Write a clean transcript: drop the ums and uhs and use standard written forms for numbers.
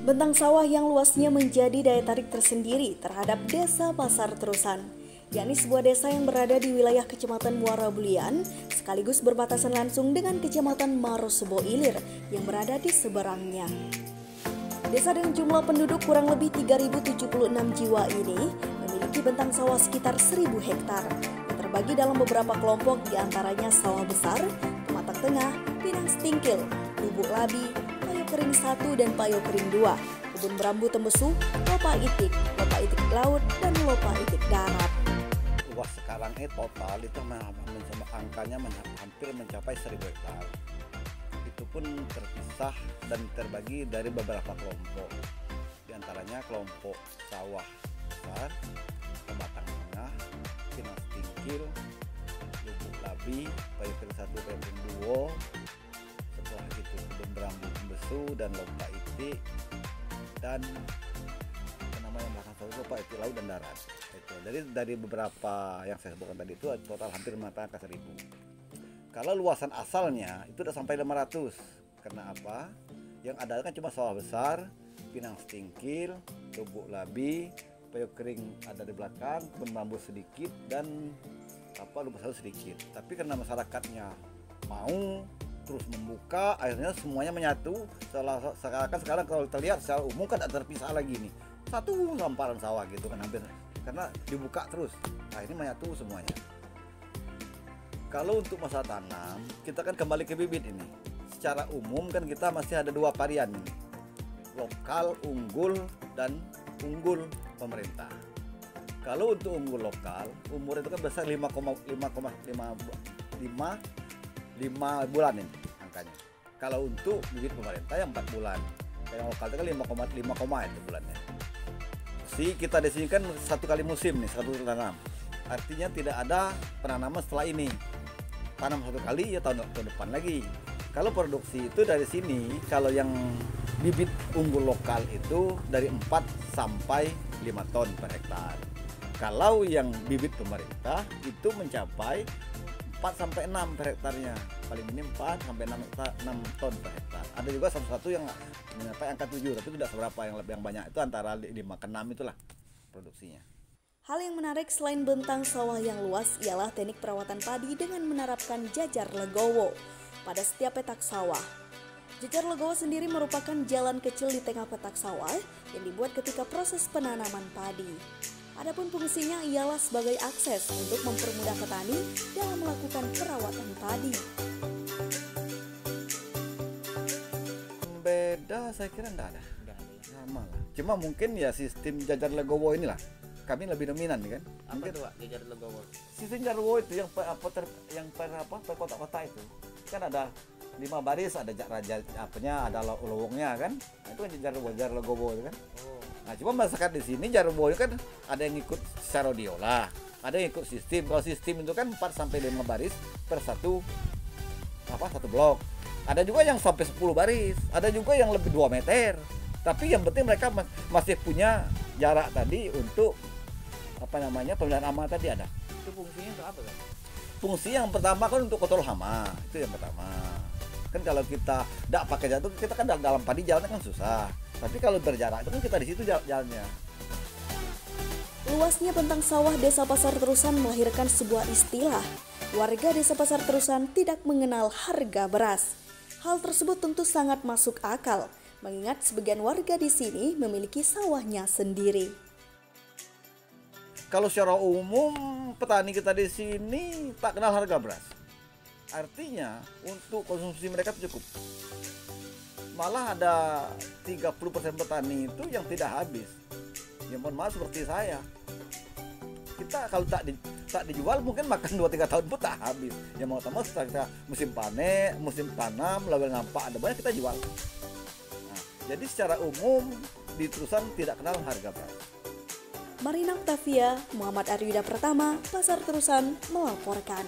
Bentang sawah yang luasnya menjadi daya tarik tersendiri terhadap Desa Pasar Terusan, yakni sebuah desa yang berada di wilayah Kecamatan Muara Bulian, sekaligus berbatasan langsung dengan Kecamatan Marosebo Ilir yang berada di seberangnya. Desa dengan jumlah penduduk kurang lebih 3.076 jiwa ini memiliki bentang sawah sekitar 1.000 hektar yang terbagi dalam beberapa kelompok, diantaranya sawah besar, pematang tengah, pinang setingkil, lubuk labi, payo kering 1 dan payo kering 2, kebun berambu tembesu, lopa itik laut, dan lopa itik darat. Luas sekarang ini total itu angkanya hampir mencapai 1.000 hektar. Itu pun terpisah dan terbagi dari beberapa kelompok. Di antaranya kelompok sawah besar, pematang tengah, pinang setingkil, lubuk labi, payo kering 1, payo kering 2, setelah itu kebun berambu tembesu dan lopa itik, dan lupa itu laut dan darat. Itu. Jadi dari beberapa yang saya sebutkan tadi itu total hampir mengatakan ke 1.000. Kalau luasan asalnya itu udah sampai 500. Karena apa? Yang ada kan cuma sawah besar, pinang setingkil, lubuk labi, payo kering ada di belakang, kebun bambu sedikit, dan lubuk sawit sedikit. Tapi karena masyarakatnya mau terus membuka, akhirnya semuanya menyatu. Sekarang kalau kita lihat secara umum kan ada terpisah lagi nih. Satu hamparan sawah gitu kan hampir, karena dibuka terus. Nah ini menyatu semuanya. Kalau untuk masa tanam, kita kan kembali ke bibit ini. Secara umum kan kita masih ada 2 varian ini. Lokal, unggul, dan unggul pemerintah. Kalau untuk unggul lokal, umur itu kan besar 5 bulan ini angkanya. Kalau untuk bibit pemerintah yang 4 bulan. Yang lokal itu kan 5 itu bulannya. Kita di sini kan 1 kali musim nih, 1 tanam. Artinya tidak ada penanaman setelah ini. Tanam 1 kali ya tahun depan lagi. Kalau produksi itu dari sini, kalau yang bibit unggul lokal itu dari 4 sampai 5 ton per hektar. Kalau yang bibit pemerintah itu mencapai 4 sampai 6 per hektarnya, paling minim 4 sampai 6 ton per hektar. Ada juga satu-satu yang mencapai angka 7, tapi tidak seberapa. Yang banyak itu antara 5 ke 6 itulah produksinya. Hal yang menarik selain bentang sawah yang luas ialah teknik perawatan padi dengan menerapkan jajar legowo pada setiap petak sawah. Jajar legowo sendiri merupakan jalan kecil di tengah petak sawah yang dibuat ketika proses penanaman padi. Adapun fungsinya ialah sebagai akses untuk mempermudah petani dalam melakukan perawatan padi. Beda saya kira enggak ada. Sama lah. Cuma mungkin ya sistem jajar legowo inilah kami lebih dominan kan. Apa itu Pak, jajar legowo? Sistem jajar legowo itu yang per kota-kota itu kan ada 5 baris, ada ada lowongnya kan. Nah, itu kan jajar legowo kan. Oh. Nah, cuma masyarakat di sini jarum kan ada yang ikut secara diolah, ada yang ikut sistem. Kalau sistem itu kan 4 sampai 5 baris per satu blok. Ada juga yang sampai 10 baris, ada juga yang lebih 2 meter. Tapi yang penting mereka masih punya jarak tadi untuk pemilihan hama tadi ada. Itu fungsinya untuk apa kan? Fungsi yang pertama kan untuk kontrol hama, itu yang pertama. Kan kalau kita tidak pakai jatuh, kita kan dalam padi jalannya kan susah. Tapi kalau berjarak itu kan kita di situ jalannya. Luasnya bentang sawah Desa Pasar Terusan melahirkan sebuah istilah. Warga Desa Pasar Terusan tidak mengenal harga beras. Hal tersebut tentu sangat masuk akal, mengingat sebagian warga di sini memiliki sawahnya sendiri. Kalau secara umum petani kita di sini tak kenal harga beras. Artinya untuk konsumsi mereka cukup. Malah ada 30% petani itu yang tidak habis. Ya mohon maaf seperti saya. Kita kalau tak dijual mungkin makan 2-3 tahun pun tak habis. Ya mau tahu setelah kita musim panen, musim tanam, lalu nampak ada banyak kita jual. Nah, jadi secara umum di Terusan tidak kenal harga beras. Marina Octavia, Muhammad Aryuda Pertama, Pasar Terusan melaporkan.